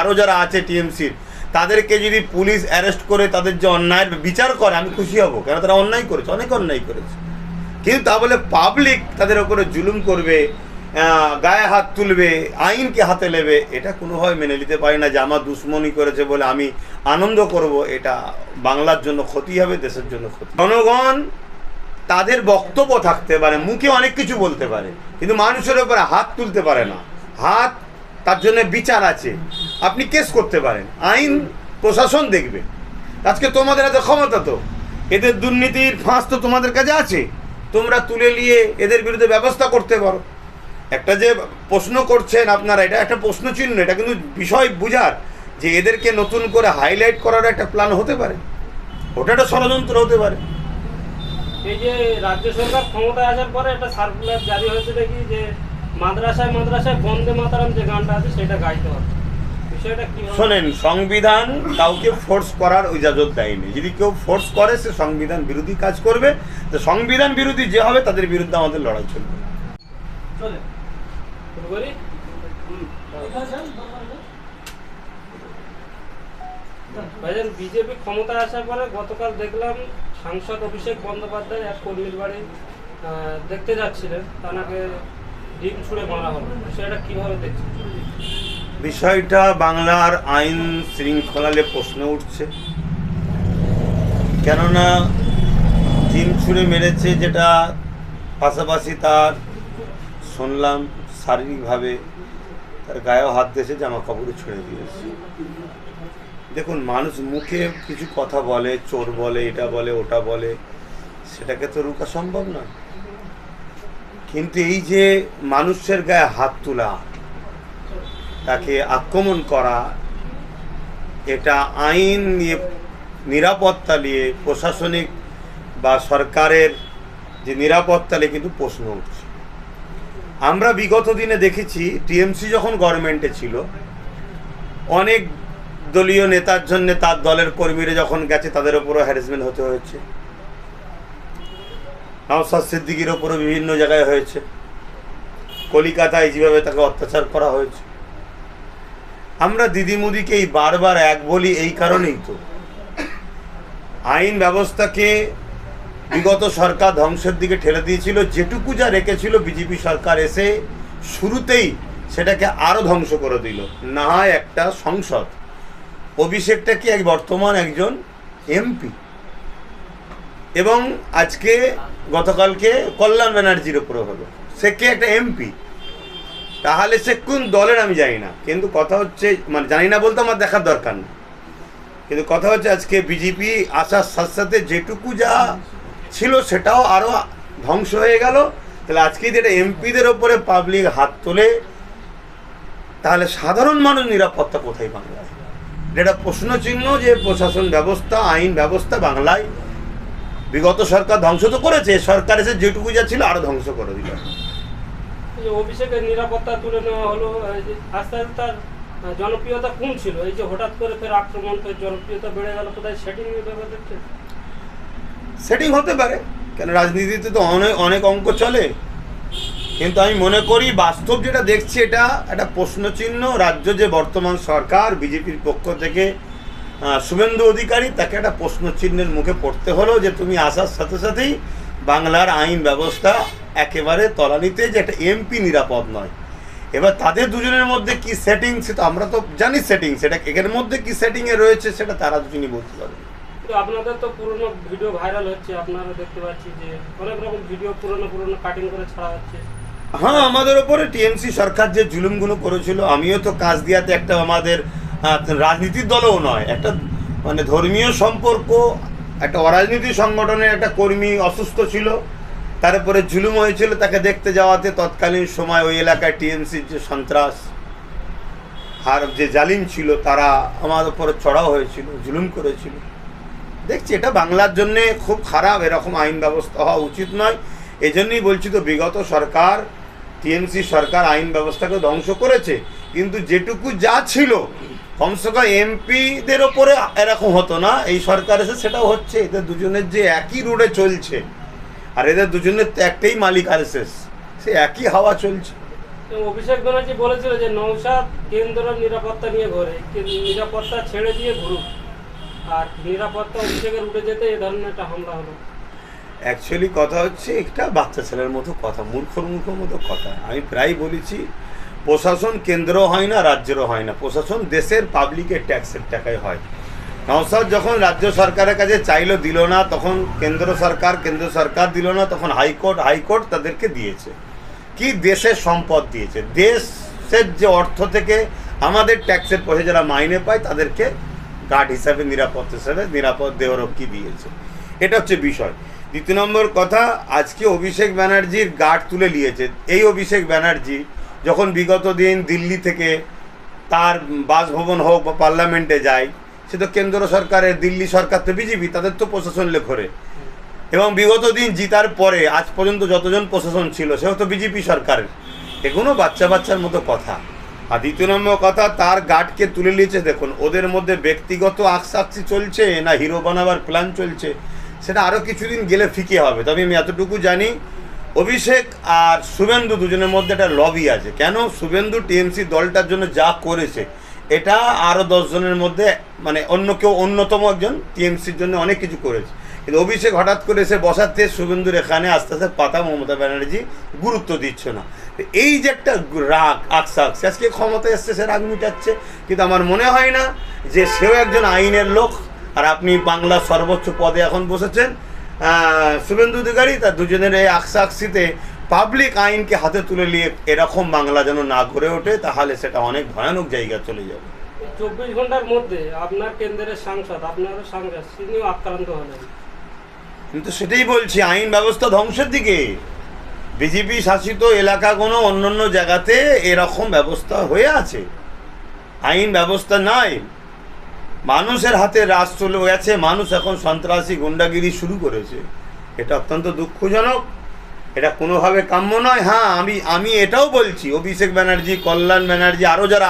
আরও যারা আছে টিএমসির তাদেরকে যদি পুলিশ অ্যারেস্ট করে তাদের যে অন্যায়ের বিচার করে আমি খুশি হব, কেন তারা অন্যায় করেছে, অনেক অন্যায় করেছে। কিন্তু তা বলে পাবলিক তাদের ওপরে জুলুম করবে, গায়ে হাত তুলবে, আইনকে হাতে নেবে, এটা কোনোভাবে মেনে নিতে পারি না। যে আমার দুশ্মনী করেছে বলে আমি আনন্দ করব, এটা বাংলার জন্য ক্ষতি হবে, দেশের জন্য ক্ষতি। জনগণ তাদের বক্তব্য থাকতে পারে, মুখে অনেক কিছু বলতে পারে, কিন্তু মানুষের উপরে হাত তুলতে পারে না। হাত, তার জন্য বিচার আছে, আপনি কেস করতে পারেন, আইন প্রশাসন দেখবে। আজকে তোমাদের এত ক্ষমতা, তো এদের দুর্নীতির ফাঁস তো তোমাদের কাছে আছে, তোমরা তুলে নিয়ে এদের বিরুদ্ধে ব্যবস্থা করতে পারো। একটা যে প্রশ্ন করছেন আপনারা, এটা একটা প্রশ্ন চিহ্ন, এটা কিন্তু বিষয় বুঝার যে এদেরকে নতুন করে হাইলাইট করার একটা প্ল্যান হতে পারে, ওটা একটা ষড়যন্ত্র হতে পারে। এই যে রাজ্য সরকার ক্ষমতায় আসার পরে একটা সার্কুলার জারি হয়েছে দেখি যে মাদ্রাসায় মাদ্রাসায় বন্দে মাতারাম যে গানটা আছে সেটা গাইতে হবে। বিষয়টা কি? শোনেন, সংবিধান কাউকে ফোর্স করার ইজাজত দেয়নি। যদি কেউ ফোর্স করে সে সংবিধান বিরোধী কাজ করবে, তো সংবিধান বিরোধী যে হবে তাদের বিরুদ্ধে আমাদের লড়াই চলবে। চলে শুরু করি। ভাইজান, বিজেপি ক্ষমতায় আসার পরে গতকাল দেখলাম সাংসদ অভিষেক বন্দ্যোপাধ্যায় এক কর্মীর বাড়ি দেখতে যাচ্ছিলেন, তাকে ডিম ছুঁড়ে মারা হলো। সেটা কিভাবে দেখছেন? বিষয়টা বাংলার আইন শৃঙ্খলালে প্রশ্ন উঠছে, কেননা ডিম ছুঁড়ে মেরেছে, যেটা পাশাপাশি তার শুনলাম শারীরিকভাবে তার গায়েও হাত দিয়েছে, জামা কাপড়ে ছুঁড়ে দিয়েছে। দেখুন, মানুষ মুখে কিছু কথা বলে, চোর বলে, এটা বলে, ওটা বলে, সেটাকে তো রোকা সম্ভব না। কিন্তু এই যে মানুষের গায়ে হাত তোলা, তাকে আক্রমণ করা, এটা আইন নিয়ে, নিরাপত্তা নিয়ে, প্রশাসনিক বা সরকারের যে নিরাপত্তা নিয়ে কিন্তু প্রশ্ন উঠছে। আমরা বিগত দিনে দেখেছি, টিএমসি যখন গভর্নমেন্টে ছিল, অনেক দলীয় নেতার জন্য তার দলের কর্মীরা যখন গেছে তাদের ওপরও হ্যারাসমেন্ট হতে হয়েছে। নওশাদ সিদ্দিকীর ওপরও বিভিন্ন জায়গায় হয়েছে, কলিকাতায় যেভাবে তাকে অত্যাচার করা হয়েছে। আমরা দিদিমুদিকে এই বারবার এক বলি এই কারণেই তো, আইন ব্যবস্থাকে বিগত সরকার ধ্বংসের দিকে ঠেলে দিয়েছিল। যেটুকু যা রেখেছিল বিজেপি সরকার এসে শুরুতেই সেটাকে আরও ধ্বংস করে দিল। না হয় একটা সংসদ, অভিষেকটা কি বর্তমান একজন এমপি, এবং আজকে গতকালকে কল্যাণ ব্যানার্জির উপরে হলো, সে কে? একটা এমপি। তাহলে সে কোন দলের আমি জানি না, কিন্তু কথা হচ্ছে, মানে জানি না বলতে আমার দেখার দরকার নেই, কিন্তু কথা হচ্ছে আজকে বিজেপি আসার সাথে সাথে যেটুকু যা ছিল সেটাও আরও ধ্বংস হয়ে গেল। তাহলে আজকে যেটা এমপিদের ওপরে পাবলিক হাত তোলে, তাহলে সাধারণ মানুষ নিরাপত্তা কোথায় বাংলায়? এটা প্রশ্ন চিহ্ন যে প্রশাসন ব্যবস্থা, আইন ব্যবস্থা বাংলায় বিগত সরকার ধ্বংস তো করেছে, সরকার এসে যেটুকু যা ছিল আরো ধ্বংস করে দিল। অভিষেকের নিরাপত্তা তুলে নেওয়া হলো, আস্তে আস্তে তার জনপ্রিয়তা কম ছিল, এই যে হঠাৎ করে ফের আক্রমণ, ফের জনপ্রিয়তা বেড়ে গেল, কোথায় সেটিং ব্যাপার দেখছে? সেটিং হতে পারে, কেন রাজনীতিতে তো অনেক অঙ্ক চলে, কিন্তু আমি মনে করি বাস্তব যেটা দেখছি এটা একটা প্রশ্নচিহ্ন। রাজ্য যে বর্তমান সরকার বিজেপির পক্ষ থেকে শুভেন্দু অধিকারী, তাকে একটা প্রশ্নচিহ্নের মুখে পড়তে হলো যে তুমি আসার সাথে সাথেই বাংলার আইন ব্যবস্থা একেবারে তলানিতে, যে একটা এমপি নিরাপদ নয়। এবার তাদের দুজনের মধ্যে কি সেটিং, সেটা আমরা তো জানি সেটিং, সেটা এর মধ্যে কি সেটিংয়ে রয়েছে সেটা তারা দুজনই বলতে পারবে। আপনাদের তো পুরনো ভিডিও ভাইরাল হচ্ছে, আপনারা দেখতে পাচ্ছি যে অনেক রকম ভিডিও পুরনো কাটিং করে ছাড়া হচ্ছে। হ্যাঁ, আমাদের ওপরে টিএমসি সরকার যে জুলুমগুলো করেছিল, আমিও তো কাজদিয়াতে একটা আমাদের রাজনীতির দলও নয়, একটা মানে ধর্মীয় সম্পর্ক, একটা অরাজনীতি সংগঠনের একটা কর্মী অসুস্থ ছিল, তারপরে জুলুম হয়েছিল, তাকে দেখতে যাওয়াতে তৎকালীন সময় ওই এলাকায় টিএমসির যে সন্ত্রাস আর যে জালিম ছিল তারা আমার উপরে চড়াও হয়েছিল, জুলুম করেছিল। দেখছি এটা বাংলার জন্যে খুব খারাপ, এরকম আইন ব্যবস্থা হওয়া উচিত নয়। এই জন্যই বলছি তো, বিগত সরকার, টিএমসি সরকার আইন ব্যবস্থাকে ধ্বংস করেছে, কিন্তু যেটুকু যা ছিল কমসে কম এমপিদের ওপরে এরকম হতো না। এই সরকার এসে সেটাও হচ্ছে। এদের দুজনের যে একই রোডে চলছে, আর এদের দুজনের তো একটাই মালিক আরএসএস, সে একই হাওয়া চলছে। অভিষেক ব্যানার্জি বলেছিল যে নওশাদ কেন্দ্র নিরাপত্তা নিয়ে ঘোরে, নিরাপত্তা ছেড়ে দিয়ে ঘুরুক, আর নিরাপত্তা অভিষেকের উঠে যেতে এ ধরনের একটা হামলা হলো। অ্যাকচুয়ালি কথা হচ্ছে একটা বাচ্চা ছেলের মতো কথা, মূর্খর মতো কথা। আমি প্রায় বলেছি, প্রশাসন কেন্দ্র হয় না, রাজ্যেরও হয় না, প্রশাসন দেশের পাবলিকের ট্যাক্সের টাকায় হয়। নওশাদ যখন রাজ্য সরকারের কাছে চাইলো, দিল না, তখন কেন্দ্র সরকার দিল না, তখন হাইকোর্ট তাদেরকে দিয়েছে। কি দেশের সম্পদ দিয়েছে, দেশের যে অর্থ থেকে আমাদের ট্যাক্সের পয়সা যারা মাইনে পায় তাদেরকে গার্ড হিসাবে, নিরাপত্তা হিসাবে, নিরাপদ দেহরক্ষী দিয়েছে। এটা হচ্ছে বিষয়। দ্বিতীয় নম্বর কথা, আজকে অভিষেক ব্যানার্জির গার্ড তুলে নিয়েছে। এই অভিষেক ব্যানার্জি যখন বিগত দিন দিল্লি থেকে তার বাসভবন হোক বা পার্লামেন্টে যায়, সে তো কেন্দ্র সরকারের, দিল্লি সরকার তো বিজেপি, তাদের তো প্রশাসন লেখরে। এবং বিগত দিন জিতার পরে আজ পর্যন্ত যতজন প্রশাসন ছিল সেও তো বিজেপি সরকারের। এগুলো বাচ্চার মতো কথা। আর দ্বিতীয় নম্বর কথা, তার গার্ডকে তুলে নিয়েছে। দেখুন, ওদের মধ্যে ব্যক্তিগত আকসাক্ষী চলছে না হিরো বানাবার প্ল্যান চলছে, সেটা আরও কিছুদিন গেলে ফিকে হবে। তবে আমি এতটুকু জানি, অভিষেক আর শুভেন্দু দুজনের মধ্যে একটা লবি আছে। কেন? শুভেন্দু টিএমসি দলটার জন্য যা করেছে, এটা আরও 10 জনের মধ্যে, মানে অন্য কেউ, অন্যতম একজন টিএমসির জন্য অনেক কিছু করেছে। কিন্তু অভিষেক হঠাৎ করে এসে বসাতে শুভেন্দুর এখানে আস্তে আস্তে পাতা মমতা ব্যানার্জি গুরুত্ব দিচ্ছে না। এই যে একটা রাগ, আকসাকসি, আজকে ক্ষমতায় এসছে, সে রাগ মিটাচ্ছে। কিন্তু আমার মনে হয় না যে সেও একজন আইনের লোক। আর আপনি বাংলার সর্বোচ্চ পদে এখন বসেছেন শুভেন্দু অধিকারী, তার দুজনের এই আকসাকসিতে পাবলিক আইনকে হাতে তুলে নিয়ে এরকম বাংলা যেন না গড়ে ওঠে, তাহলে সেটা অনেক ভয়ানক জায়গা চলে যাবে। 24 ঘন্টার মধ্যে আপনার কেন্দ্রের সাংসদ, আপনারও সাংসদ, তিনিও আক্রান্ত হলেন। কিন্তু সেটাই বলছি, আইন ব্যবস্থা ধ্বংসের দিকে। বিজেপি শাসিত এলাকাগুলো অন্যান্য জায়গাতে এরকম ব্যবস্থা হয়ে আছে, আইন ব্যবস্থা নাই, মানুষের হাতে রাজ চলে গেছে, মানুষ এখন সন্ত্রাসী গুন্ডাগিরি শুরু করেছে। এটা অত্যন্ত দুঃখজনক, এটা কোনোভাবে কাম্য নয়। হ্যাঁ, আমি এটাও বলছি, অভিষেক ব্যানার্জি, কল্যাণ ব্যানার্জি, আরও যারা